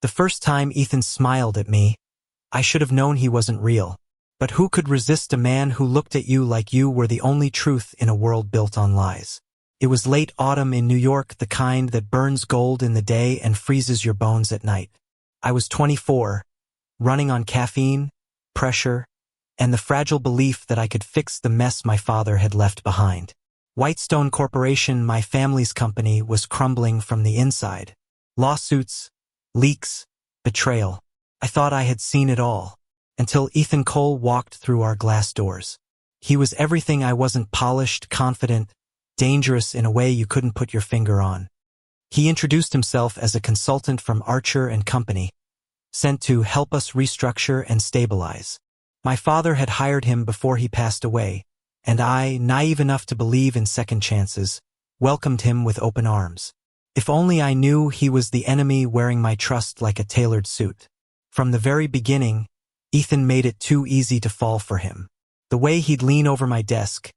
The first time Ethan smiled at me, I should have known he wasn't real. But who could resist a man who looked at you like you were the only truth in a world built on lies? It was late autumn in New York, the kind that burns gold in the day and freezes your bones at night. I was 24, running on caffeine, pressure, and the fragile belief that I could fix the mess my father had left behind. Whitestone Corporation, my family's company, was crumbling from the inside. Lawsuits, leaks, betrayal. I thought I had seen it all, until Ethan Cole walked through our glass doors. He was everything I wasn't: polished, confident, dangerous in a way you couldn't put your finger on. He introduced himself as a consultant from Archer and Company, sent to help us restructure and stabilize. My father had hired him before he passed away, and I, naive enough to believe in second chances, welcomed him with open arms. If only I knew he was the enemy wearing my trust like a tailored suit. From the very beginning, Ethan made it too easy to fall for him. The way he'd lean over my desk,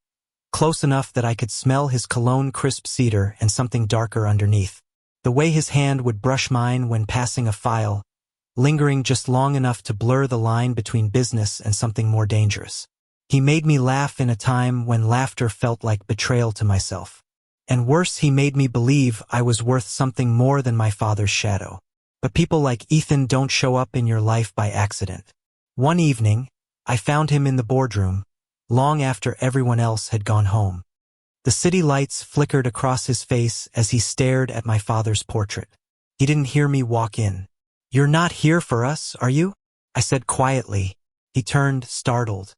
close enough that I could smell his cologne, crisp cedar, and something darker underneath. The way his hand would brush mine when passing a file, lingering just long enough to blur the line between business and something more dangerous. He made me laugh in a time when laughter felt like betrayal to myself. And worse, he made me believe I was worth something more than my father's shadow. But people like Ethan don't show up in your life by accident. One evening, I found him in the boardroom, long after everyone else had gone home. The city lights flickered across his face as he stared at my father's portrait. He didn't hear me walk in. "You're not here for us, are you?" I said quietly. He turned, startled.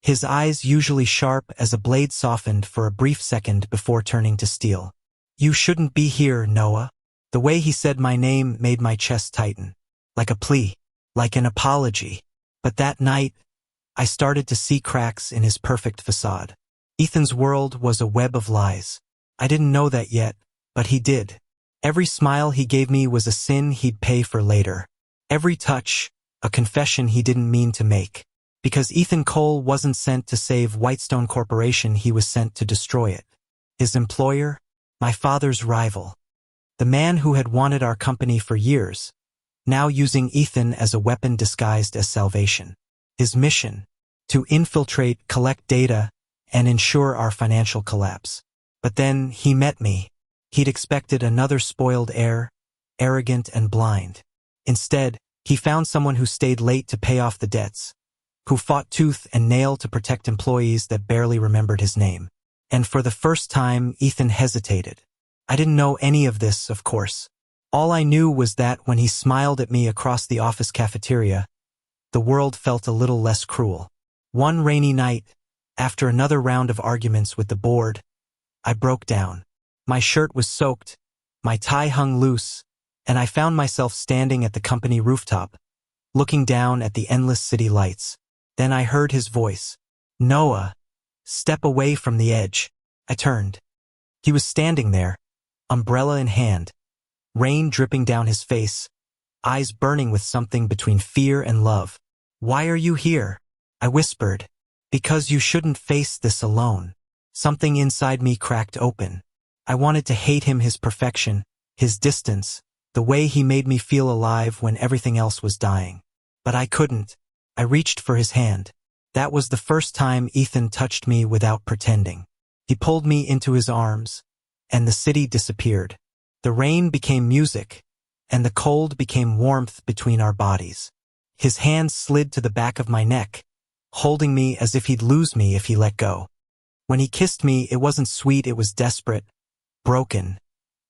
His eyes, usually sharp as a blade, softened for a brief second before turning to steel. "You shouldn't be here, Noah." The way he said my name made my chest tighten. Like a plea, like an apology. But that night, I started to see cracks in his perfect facade. Ethan's world was a web of lies. I didn't know that yet, but he did. Every smile he gave me was a sin he'd pay for later. Every touch, a confession he didn't mean to make. Because Ethan Cole wasn't sent to save Whitestone Corporation, he was sent to destroy it. His employer, my father's rival. The man who had wanted our company for years, now using Ethan as a weapon disguised as salvation. His mission, to infiltrate, collect data, and ensure our financial collapse. But then he met me. He'd expected another spoiled heir, arrogant and blind. Instead, he found someone who stayed late to pay off the debts, who fought tooth and nail to protect employees that barely remembered his name. And for the first time, Ethan hesitated. I didn't know any of this, of course. All I knew was that when he smiled at me across the office cafeteria, the world felt a little less cruel. One rainy night, after another round of arguments with the board, I broke down. My shirt was soaked, my tie hung loose, and I found myself standing at the company rooftop, looking down at the endless city lights. Then I heard his voice. "Noah, step away from the edge." I turned. He was standing there, umbrella in hand, rain dripping down his face, eyes burning with something between fear and love. "Why are you here?" I whispered. "Because you shouldn't face this alone." Something inside me cracked open. I wanted to hate him, his perfection, his distance, the way he made me feel alive when everything else was dying. But I couldn't. I reached for his hand. That was the first time Ethan touched me without pretending. He pulled me into his arms, and the city disappeared. The rain became music, and the cold became warmth between our bodies. His hand slid to the back of my neck, holding me as if he'd lose me if he let go. When he kissed me, it wasn't sweet, it was desperate, broken,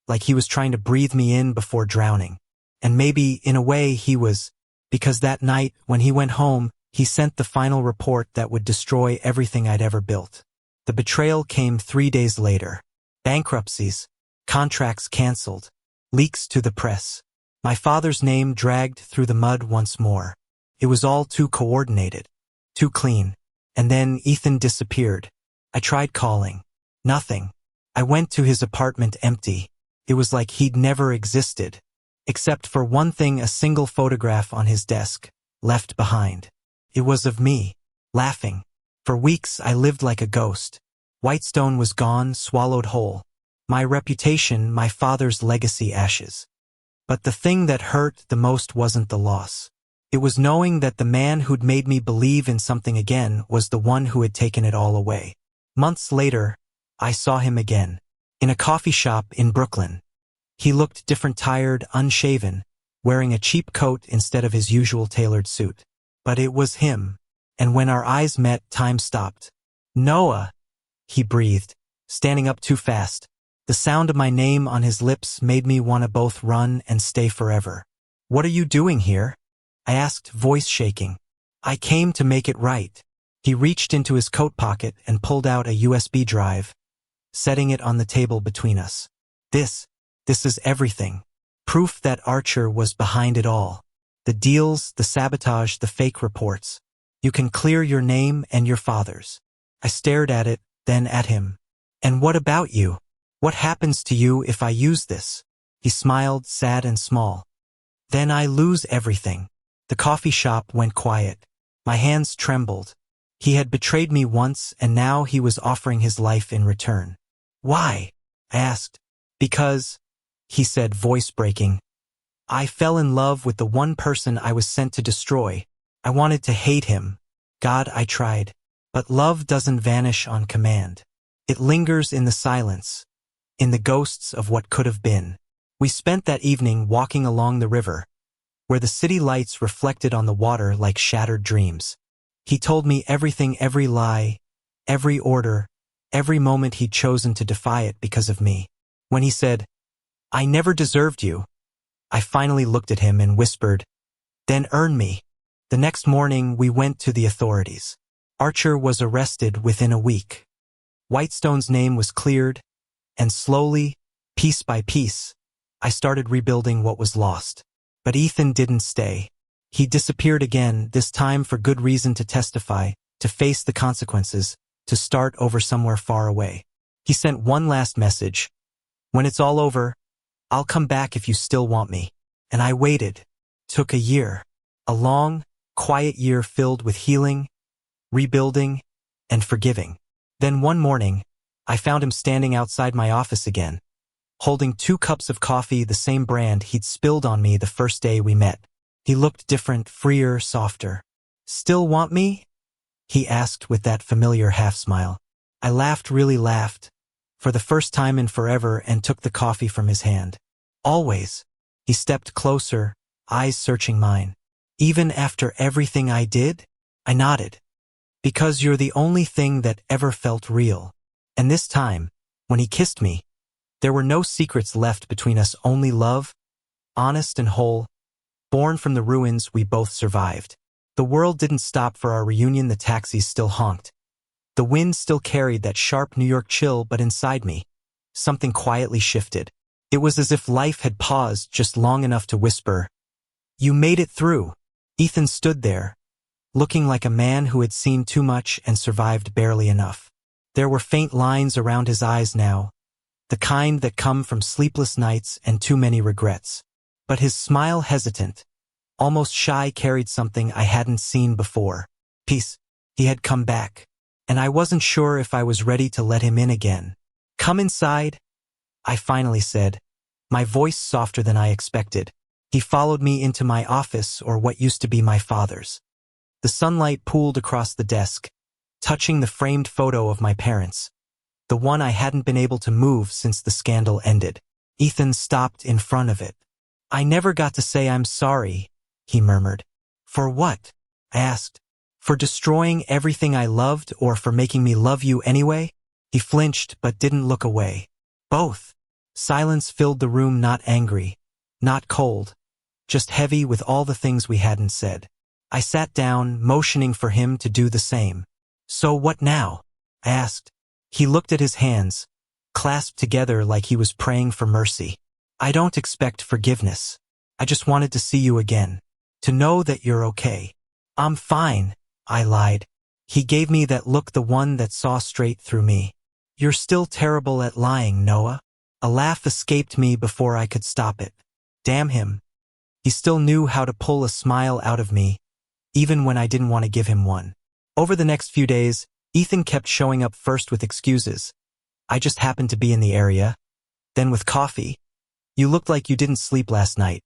like he was trying to breathe me in before drowning. And maybe, in a way, he was, because that night, when he went home, he sent the final report that would destroy everything I'd ever built. The betrayal came 3 days later. Bankruptcies, contracts canceled, leaks to the press. My father's name dragged through the mud once more. It was all too coordinated, too clean. And then Ethan disappeared. I tried calling. Nothing. I went to his apartment empty. It was like he'd never existed. Except for one thing, a single photograph on his desk, left behind. It was of me, laughing. For weeks I lived like a ghost. Whitestone was gone, swallowed whole. My reputation, my father's legacy, ashes. But the thing that hurt the most wasn't the loss. It was knowing that the man who'd made me believe in something again was the one who had taken it all away. Months later, I saw him again. In a coffee shop in Brooklyn. He looked different, tired, unshaven, wearing a cheap coat instead of his usual tailored suit. But it was him. And when our eyes met, time stopped. "Noah," he breathed, standing up too fast. The sound of my name on his lips made me want to both run and stay forever. "What are you doing here?" I asked, voice shaking. "I came to make it right." He reached into his coat pocket and pulled out a USB drive, setting it on the table between us. This is everything. Proof that Archer was behind it all. The deals, the sabotage, the fake reports. You can clear your name and your father's. I stared at it, then at him. "And what about you? What happens to you if I use this?" He smiled, sad and small. "Then I lose everything." The coffee shop went quiet. My hands trembled. He had betrayed me once, and now he was offering his life in return. "Why?" I asked. "Because," he said, voice breaking, "I fell in love with the one person I was sent to destroy. I wanted to hate him. God, I tried. But love doesn't vanish on command. It lingers in the silence, in the ghosts of what could have been." We spent that evening walking along the river, where the city lights reflected on the water like shattered dreams. He told me everything, every lie, every order, every moment he'd chosen to defy it because of me. When he said, "I never deserved you," I finally looked at him and whispered, "Then earn me." The next morning, we went to the authorities. Archer was arrested within a week. Whitestone's name was cleared, and slowly, piece by piece, I started rebuilding what was lost. But Ethan didn't stay. He disappeared again, this time for good reason, to testify, to face the consequences, to start over somewhere far away. He sent one last message. "When it's all over, I'll come back if you still want me." And I waited. Took a year. A long, quiet year filled with healing, rebuilding, and forgiving. Then one morning, I found him standing outside my office again, holding 2 cups of coffee, the same brand he'd spilled on me the first day we met. He looked different, freer, softer. "Still want me?" he asked with that familiar half-smile. I laughed, really laughed, for the first time in forever, and took the coffee from his hand. "Always." He stepped closer, eyes searching mine. "Even after everything I did?" I nodded. "Because you're the only thing that ever felt real." And this time, when he kissed me, there were no secrets left between us, only love, honest and whole. Born from the ruins, we both survived. The world didn't stop for our reunion, the taxis still honked. The wind still carried that sharp New York chill, but inside me, something quietly shifted. It was as if life had paused just long enough to whisper, "You made it through." Ethan stood there, looking like a man who had seen too much and survived barely enough. There were faint lines around his eyes now, the kind that come from sleepless nights and too many regrets. But his smile, hesitant, almost shy, carried something I hadn't seen before. Peace. He had come back, and I wasn't sure if I was ready to let him in again. "Come inside," I finally said, my voice softer than I expected. He followed me into my office, or what used to be my father's. The sunlight pooled across the desk, touching the framed photo of my parents, the one I hadn't been able to move since the scandal ended. Ethan stopped in front of it. "I never got to say I'm sorry," he murmured. "For what?" I asked. "For destroying everything I loved, or for making me love you anyway?" He flinched but didn't look away. "Both." Silence filled the room, not angry, not cold, just heavy with all the things we hadn't said. I sat down, motioning for him to do the same. "So what now?" I asked. He looked at his hands, clasped together like he was praying for mercy. "I don't expect forgiveness. I just wanted to see you again, to know that you're okay." "I'm fine," I lied. He gave me that look, the one that saw straight through me. "You're still terrible at lying, Noah." A laugh escaped me before I could stop it. Damn him. He still knew how to pull a smile out of me, even when I didn't want to give him one. Over the next few days, Ethan kept showing up, first with excuses. "I just happened to be in the area." Then with coffee. "You looked like you didn't sleep last night.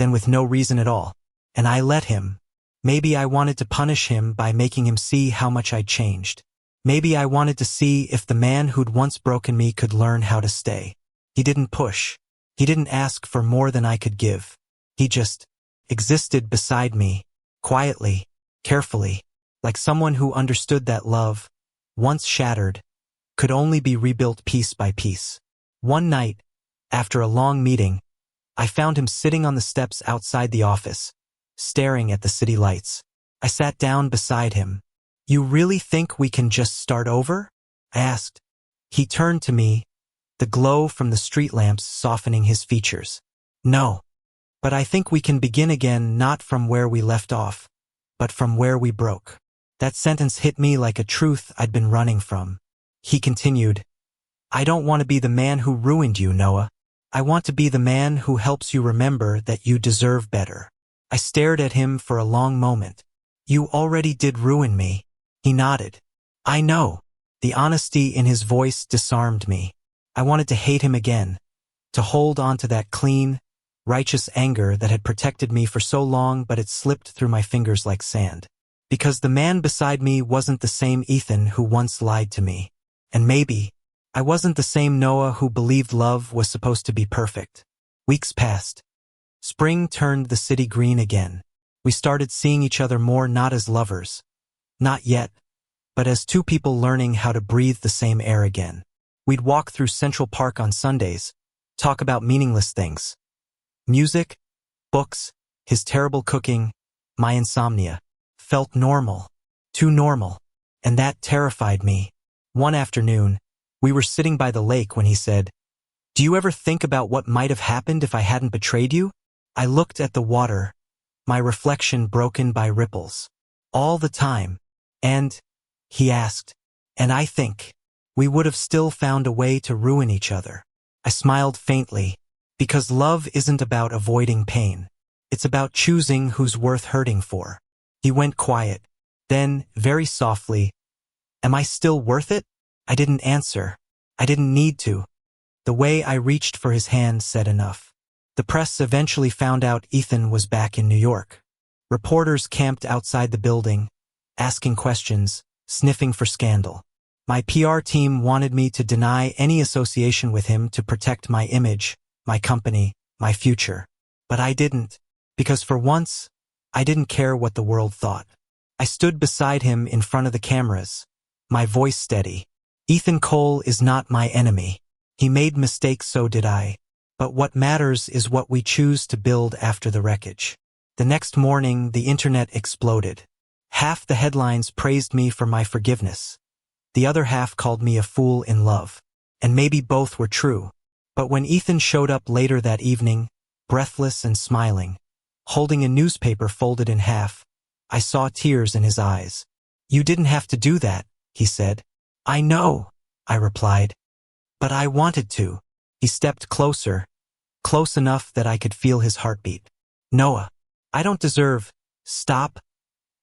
then with no reason at all. And I let him. Maybe I wanted to punish him by making him see how much I'd changed. Maybe I wanted to see if the man who'd once broken me could learn how to stay. He didn't push. He didn't ask for more than I could give. He just existed beside me, quietly, carefully, like someone who understood that love, once shattered, could only be rebuilt piece by piece. One night, after a long meeting, I found him sitting on the steps outside the office, staring at the city lights. I sat down beside him. "You really think we can just start over?" I asked. He turned to me, the glow from the street lamps softening his features. "No, but I think we can begin again, not from where we left off, but from where we broke." That sentence hit me like a truth I'd been running from. He continued, "I don't want to be the man who ruined you, Noah. I want to be the man who helps you remember that you deserve better." I stared at him for a long moment. "You already did ruin me." He nodded. "I know." The honesty in his voice disarmed me. I wanted to hate him again, to hold on to that clean, righteous anger that had protected me for so long, but it slipped through my fingers like sand. Because the man beside me wasn't the same Ethan who once lied to me. And maybe I wasn't the same Noah who believed love was supposed to be perfect. Weeks passed. Spring turned the city green again. We started seeing each other more, not as lovers, not yet, but as two people learning how to breathe the same air again. We'd walk through Central Park on Sundays, talk about meaningless things. Music, books, his terrible cooking, my insomnia. Felt normal. Too normal. And that terrified me. One afternoon, we were sitting by the lake when he said, "Do you ever think about what might have happened if I hadn't betrayed you?" I looked at the water, my reflection broken by ripples. "All the time." "And," he asked, "and I think we would have still found a way to ruin each other." I smiled faintly, because love isn't about avoiding pain. It's about choosing who's worth hurting for. He went quiet. Then, very softly, "Am I still worth it?" I didn't answer. I didn't need to. The way I reached for his hand said enough. The press eventually found out Ethan was back in New York. Reporters camped outside the building, asking questions, sniffing for scandal. My PR team wanted me to deny any association with him to protect my image, my company, my future. But I didn't, because for once, I didn't care what the world thought. I stood beside him in front of the cameras, my voice steady. "Ethan Cole is not my enemy. He made mistakes, so did I. But what matters is what we choose to build after the wreckage." The next morning, the internet exploded. Half the headlines praised me for my forgiveness. The other half called me a fool in love. And maybe both were true. But when Ethan showed up later that evening, breathless and smiling, holding a newspaper folded in half, I saw tears in his eyes. "You didn't have to do that," he said. "I know," I replied. "But I wanted to." He stepped closer, close enough that I could feel his heartbeat. "Noah, I don't deserve—" "Stop,"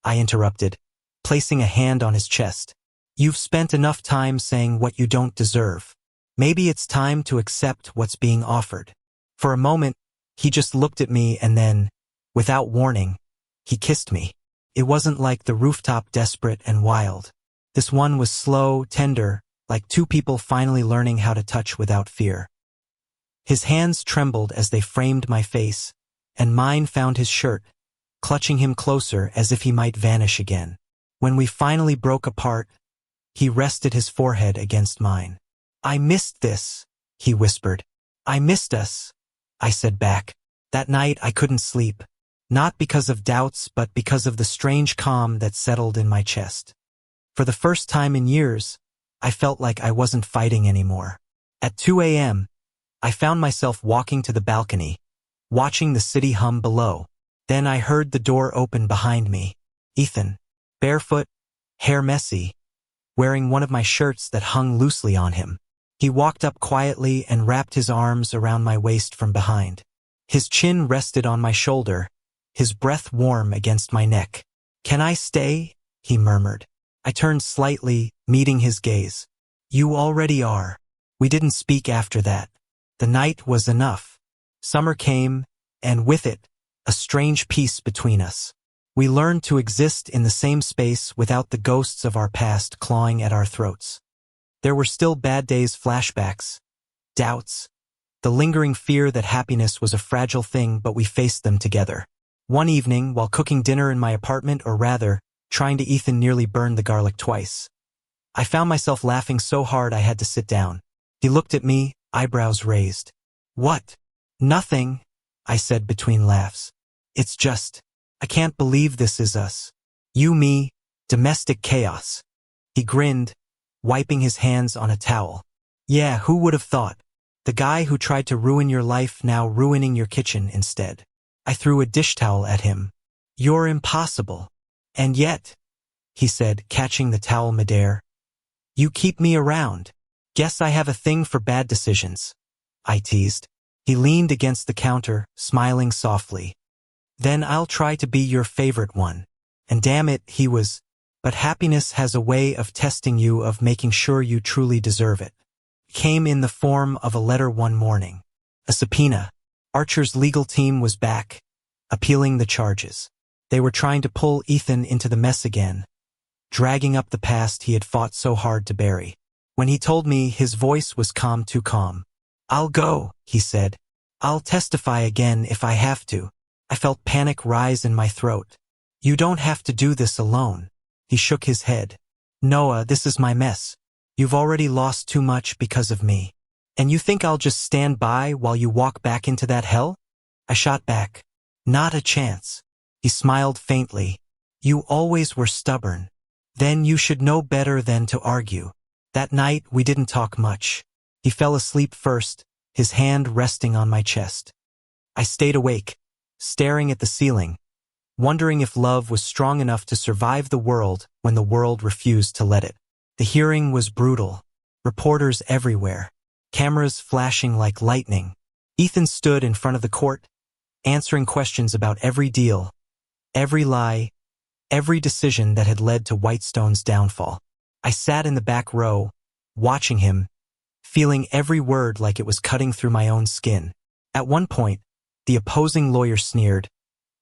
I interrupted, placing a hand on his chest. "You've spent enough time saying what you don't deserve. Maybe it's time to accept what's being offered." For a moment, he just looked at me and then, without warning, he kissed me. It wasn't like the rooftop desperate and wild. This one was slow, tender, like two people finally learning how to touch without fear. His hands trembled as they framed my face, and mine found his shirt, clutching him closer as if he might vanish again. When we finally broke apart, he rested his forehead against mine. "I missed this," he whispered. "I missed us," I said back. That night I couldn't sleep, not because of doubts but because of the strange calm that settled in my chest. For the first time in years, I felt like I wasn't fighting anymore. At 2 a.m., I found myself walking to the balcony, watching the city hum below. Then I heard the door open behind me. Ethan, barefoot, hair messy, wearing one of my shirts that hung loosely on him. He walked up quietly and wrapped his arms around my waist from behind. His chin rested on my shoulder, his breath warm against my neck. "Can I stay?" he murmured. I turned slightly, meeting his gaze. "You already are." We didn't speak after that. The night was enough. Summer came, and with it, a strange peace between us. We learned to exist in the same space without the ghosts of our past clawing at our throats. There were still bad days, flashbacks, doubts, the lingering fear that happiness was a fragile thing, but we faced them together. One evening, while cooking dinner in my apartment, or rather, trying to, Ethan nearly burned the garlic twice. I found myself laughing so hard I had to sit down. He looked at me, eyebrows raised. "What?" "Nothing," I said between laughs. "It's just, I can't believe this is us. You, me, domestic chaos." He grinned, wiping his hands on a towel. "Yeah, who would have thought? The guy who tried to ruin your life now ruining your kitchen instead." I threw a dish towel at him. "You're impossible. And yet," he said, catching the towel midair, "you keep me around." "Guess I have a thing for bad decisions," I teased. He leaned against the counter, smiling softly. "Then I'll try to be your favorite one." And damn it, he was. But happiness has a way of testing you, of making sure you truly deserve it. It came in the form of a letter one morning. A subpoena. Archer's legal team was back, appealing the charges. They were trying to pull Ethan into the mess again, dragging up the past he had fought so hard to bury. When he told me, his voice was calm, too calm. "I'll go," he said. "I'll testify again if I have to." I felt panic rise in my throat. "You don't have to do this alone." He shook his head. "Noah, this is my mess. You've already lost too much because of me. And you think I'll just stand by while you walk back into that hell?" I shot back. "Not a chance." He smiled faintly. "You always were stubborn. Then you should know better than to argue." That night, we didn't talk much. He fell asleep first, his hand resting on my chest. I stayed awake, staring at the ceiling, wondering if love was strong enough to survive the world when the world refused to let it. The hearing was brutal. Reporters everywhere. Cameras flashing like lightning. Ethan stood in front of the court, answering questions about every deal, every lie, every decision that had led to Whitestone's downfall. I sat in the back row, watching him, feeling every word like it was cutting through my own skin. At one point, the opposing lawyer sneered,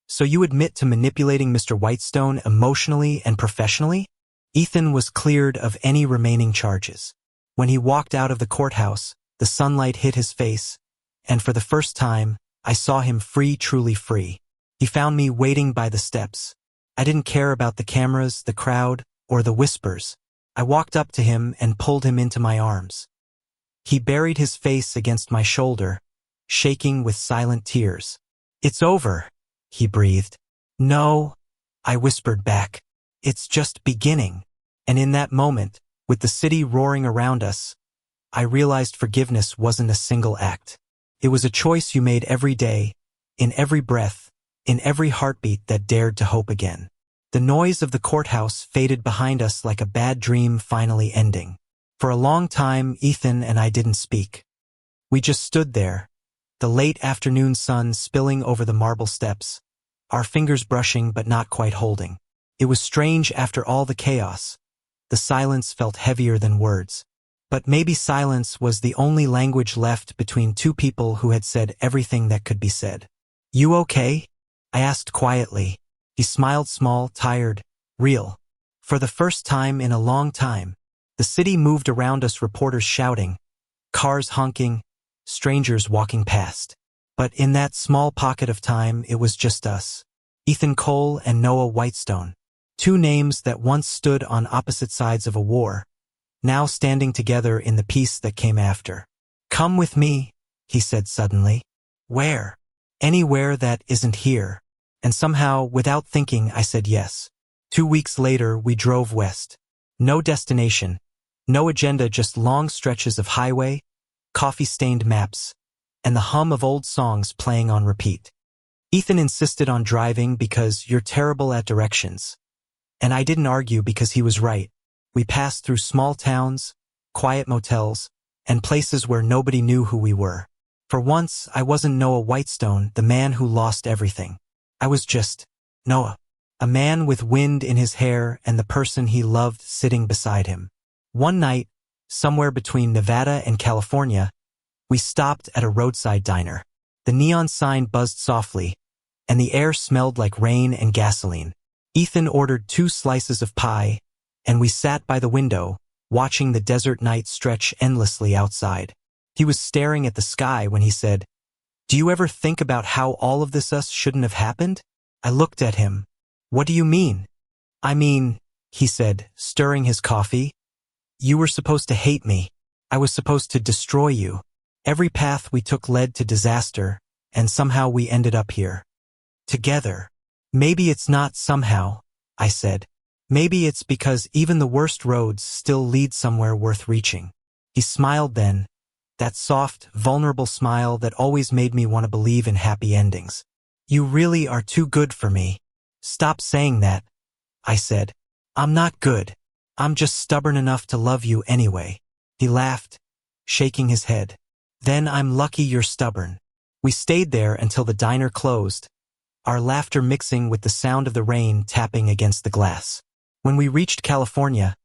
"So you admit to manipulating Mr. Whitestone emotionally and professionally?" Ethan was cleared of any remaining charges. When he walked out of the courthouse, the sunlight hit his face, and for the first time, I saw him free, truly free. He found me waiting by the steps. I didn't care about the cameras, the crowd, or the whispers. I walked up to him and pulled him into my arms. He buried his face against my shoulder, shaking with silent tears. "It's over," he breathed. "No," I whispered back. "It's just beginning." And in that moment, with the city roaring around us, I realized forgiveness wasn't a single act. It was a choice you made every day, in every breath, in every heartbeat that dared to hope again. The noise of the courthouse faded behind us like a bad dream finally ending. For a long time, Ethan and I didn't speak. We just stood there, the late afternoon sun spilling over the marble steps, our fingers brushing but not quite holding. It was strange after all the chaos. The silence felt heavier than words. But maybe silence was the only language left between two people who had said everything that could be said. "You okay?" I asked quietly. He smiled, small, tired, real. For the first time in a long time, the city moved around us, reporters shouting, cars honking, strangers walking past. But in that small pocket of time, it was just us. Ethan Cole and Noah Whitestone. Two names that once stood on opposite sides of a war, now standing together in the peace that came after. "Come with me," he said suddenly. "Where?" "Anywhere that isn't here." And somehow, without thinking, I said yes. 2 weeks later, we drove west. No destination, no agenda, just long stretches of highway, coffee-stained maps, and the hum of old songs playing on repeat. Ethan insisted on driving because you're terrible at directions. And I didn't argue because he was right. We passed through small towns, quiet motels, and places where nobody knew who we were. For once, I wasn't Noah Whitestone, the man who lost everything. I was just Noah, a man with wind in his hair and the person he loved sitting beside him. One night, somewhere between Nevada and California, we stopped at a roadside diner. The neon sign buzzed softly, and the air smelled like rain and gasoline. Ethan ordered 2 slices of pie, and we sat by the window, watching the desert night stretch endlessly outside. He was staring at the sky when he said, "Do you ever think about how all of this us shouldn't have happened?" I looked at him. "What do you mean?" "I mean," he said, stirring his coffee, "you were supposed to hate me. I was supposed to destroy you. Every path we took led to disaster, and somehow we ended up here. Together. Maybe it's not somehow," I said. "Maybe it's because even the worst roads still lead somewhere worth reaching." He smiled then, that soft, vulnerable smile that always made me want to believe in happy endings. "You really are too good for me." "Stop saying that," I said. "I'm not good. I'm just stubborn enough to love you anyway." He laughed, shaking his head. "Then I'm lucky you're stubborn." We stayed there until the diner closed, our laughter mixing with the sound of the rain tapping against the glass. When we reached California,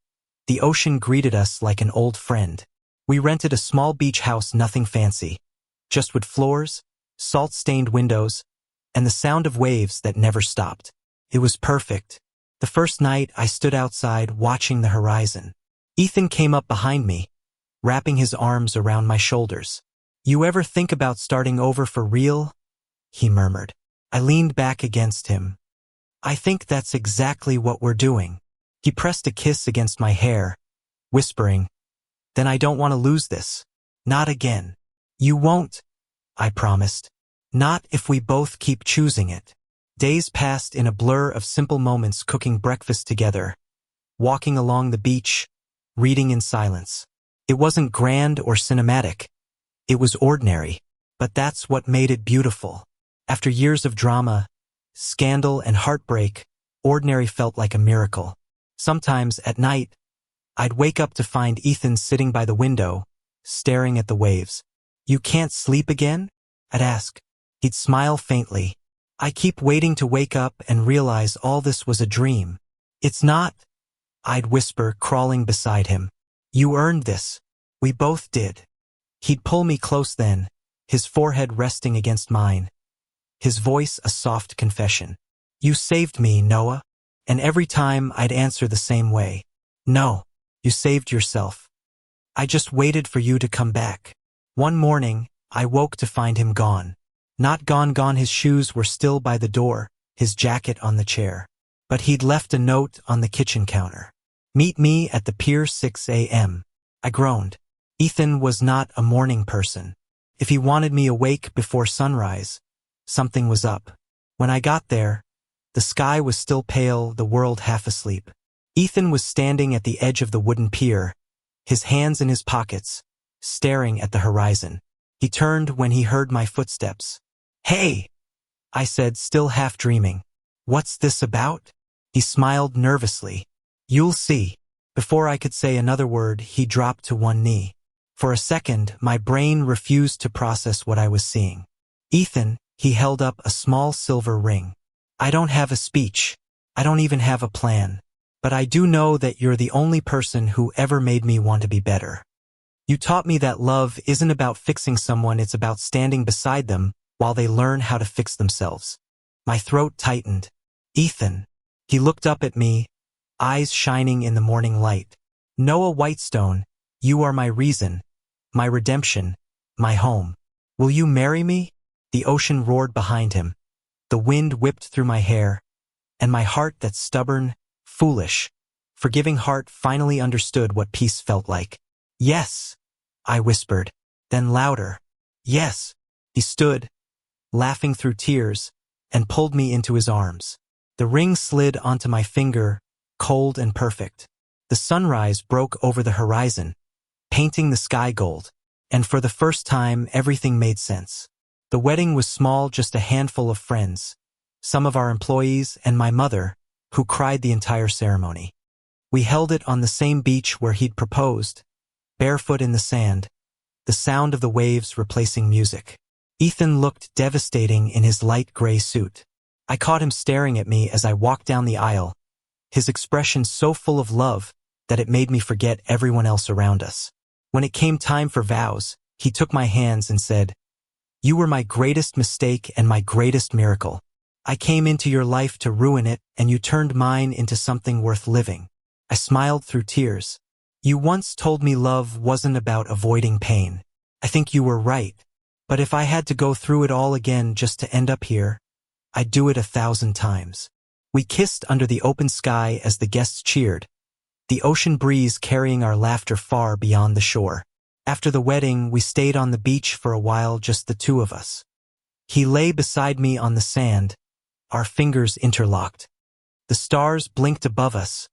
the ocean greeted us like an old friend. We rented a small beach house, nothing fancy, just wood floors, salt-stained windows, and the sound of waves that never stopped. It was perfect. The first night I stood outside watching the horizon. Ethan came up behind me, wrapping his arms around my shoulders. "You ever think about starting over for real?" he murmured. I leaned back against him. "I think that's exactly what we're doing." He pressed a kiss against my hair, whispering, "Then I don't want to lose this. Not again." "You won't," I promised. "Not if we both keep choosing it." Days passed in a blur of simple moments, cooking breakfast together, walking along the beach, reading in silence. It wasn't grand or cinematic. It was ordinary, but that's what made it beautiful. After years of drama, scandal, and heartbreak, ordinary felt like a miracle. Sometimes, at night, I'd wake up to find Ethan sitting by the window, staring at the waves. "You can't sleep again?" I'd ask. He'd smile faintly. "I keep waiting to wake up and realize all this was a dream." "It's not," I'd whisper, crawling beside him. "You earned this. We both did." He'd pull me close then, his forehead resting against mine, his voice a soft confession. "You saved me, Noah." And every time I'd answer the same way. "No, you saved yourself. I just waited for you to come back." One morning, I woke to find him gone. Not gone, his shoes were still by the door, his jacket on the chair. But he'd left a note on the kitchen counter. "Meet me at the pier 6 a.m. I groaned. Ethan was not a morning person. If he wanted me awake before sunrise, something was up. When I got there, the sky was still pale, the world half asleep. Ethan was standing at the edge of the wooden pier, his hands in his pockets, staring at the horizon. He turned when he heard my footsteps. "Hey," I said, still half dreaming. "What's this about?" He smiled nervously. "You'll see." Before I could say another word, he dropped to one knee. For a second, my brain refused to process what I was seeing. "Ethan," he held up a small silver ring. "I don't have a speech. I don't even have a plan. But I do know that you're the only person who ever made me want to be better. You taught me that love isn't about fixing someone, it's about standing beside them while they learn how to fix themselves." My throat tightened. "Ethan." He looked up at me, eyes shining in the morning light. "Noah Whitestone, you are my reason, my redemption, my home. Will you marry me?" The ocean roared behind him. The wind whipped through my hair, and my heart, that stubborn, foolish, forgiving heart, finally understood what peace felt like. "Yes," I whispered, then louder. "Yes." He stood, laughing through tears, and pulled me into his arms. The ring slid onto my finger, cold and perfect. The sunrise broke over the horizon, painting the sky gold, and for the first time everything made sense. The wedding was small, just a handful of friends, some of our employees, and my mother, who cried the entire ceremony. We held it on the same beach where he'd proposed, barefoot in the sand, the sound of the waves replacing music. Ethan looked devastating in his light gray suit. I caught him staring at me as I walked down the aisle, his expression so full of love that it made me forget everyone else around us. When it came time for vows, he took my hands and said, "You were my greatest mistake and my greatest miracle." I came into your life to ruin it, and you turned mine into something worth living. I smiled through tears. You once told me love wasn't about avoiding pain. I think you were right. But if I had to go through it all again just to end up here, I'd do it 1,000 times. We kissed under the open sky as the guests cheered, the ocean breeze carrying our laughter far beyond the shore. After the wedding, we stayed on the beach for a while, just the two of us. He lay beside me on the sand, our fingers interlocked. The stars blinked above us,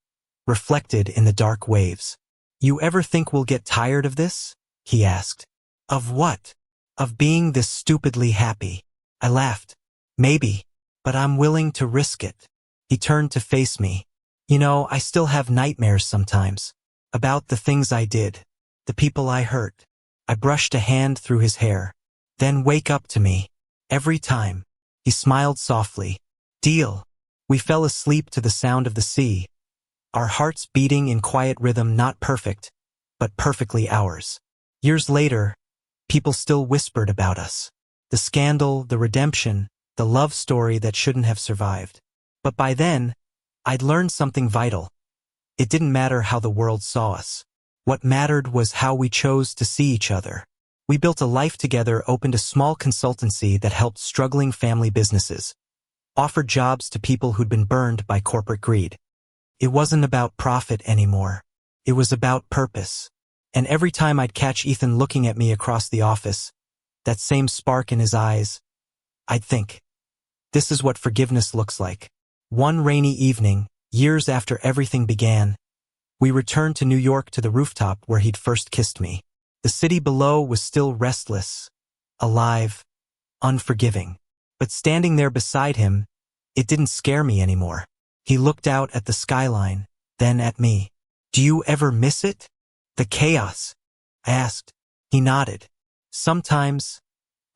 reflected in the dark waves. You ever think we'll get tired of this? He asked. Of what? Of being this stupidly happy. I laughed. Maybe, but I'm willing to risk it. He turned to face me. You know, I still have nightmares sometimes. About the things I did. The people I hurt. I brushed a hand through his hair. Then wake up to me. Every time. He smiled softly. Deal. We fell asleep to the sound of the sea. Our hearts beating in quiet rhythm, not perfect, but perfectly ours. Years later, people still whispered about us. The scandal, the redemption, the love story that shouldn't have survived. But by then, I'd learned something vital. It didn't matter how the world saw us. What mattered was how we chose to see each other. We built a life together, opened a small consultancy that helped struggling family businesses, offered jobs to people who'd been burned by corporate greed. It wasn't about profit anymore. It was about purpose. And every time I'd catch Ethan looking at me across the office, that same spark in his eyes, I'd think, this is what forgiveness looks like. One rainy evening, years after everything began, we returned to New York, to the rooftop where he'd first kissed me. The city below was still restless, alive, unforgiving. But standing there beside him, it didn't scare me anymore. He looked out at the skyline, then at me. Do you ever miss it? The chaos? I asked. He nodded. Sometimes,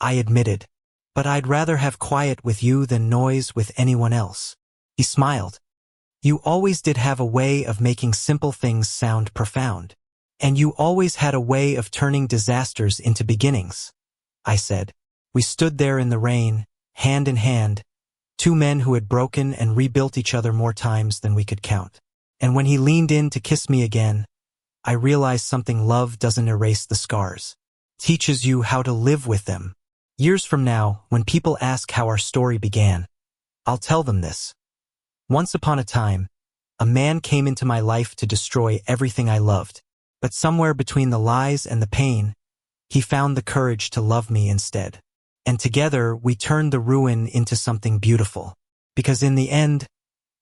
I admitted. But I'd rather have quiet with you than noise with anyone else. He smiled. You always did have a way of making simple things sound profound. And you always had a way of turning disasters into beginnings, I said. We stood there in the rain, hand in hand, two men who had broken and rebuilt each other more times than we could count. And when he leaned in to kiss me again, I realized something: love doesn't erase the scars. It teaches you how to live with them. Years from now, when people ask how our story began, I'll tell them this. Once upon a time, a man came into my life to destroy everything I loved. But somewhere between the lies and the pain, he found the courage to love me instead. And together, we turned the ruin into something beautiful. Because in the end,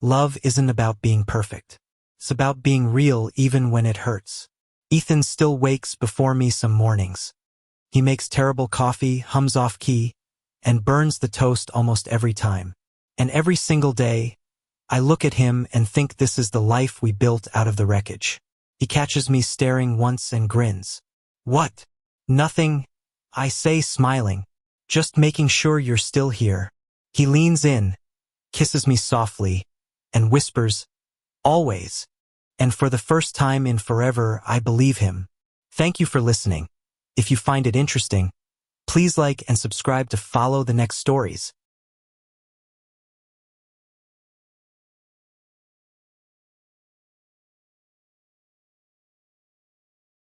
love isn't about being perfect. It's about being real even when it hurts. Ethan still wakes before me some mornings. He makes terrible coffee, hums off key, and burns the toast almost every time. And every single day, I look at him and think this is the life we built out of the wreckage. He catches me staring once and grins. What? Nothing, I say, smiling. Just making sure you're still here. He leans in, kisses me softly, and whispers, always. And for the first time in forever, I believe him. Thank you for listening. If you find it interesting, please like and subscribe to follow the next stories.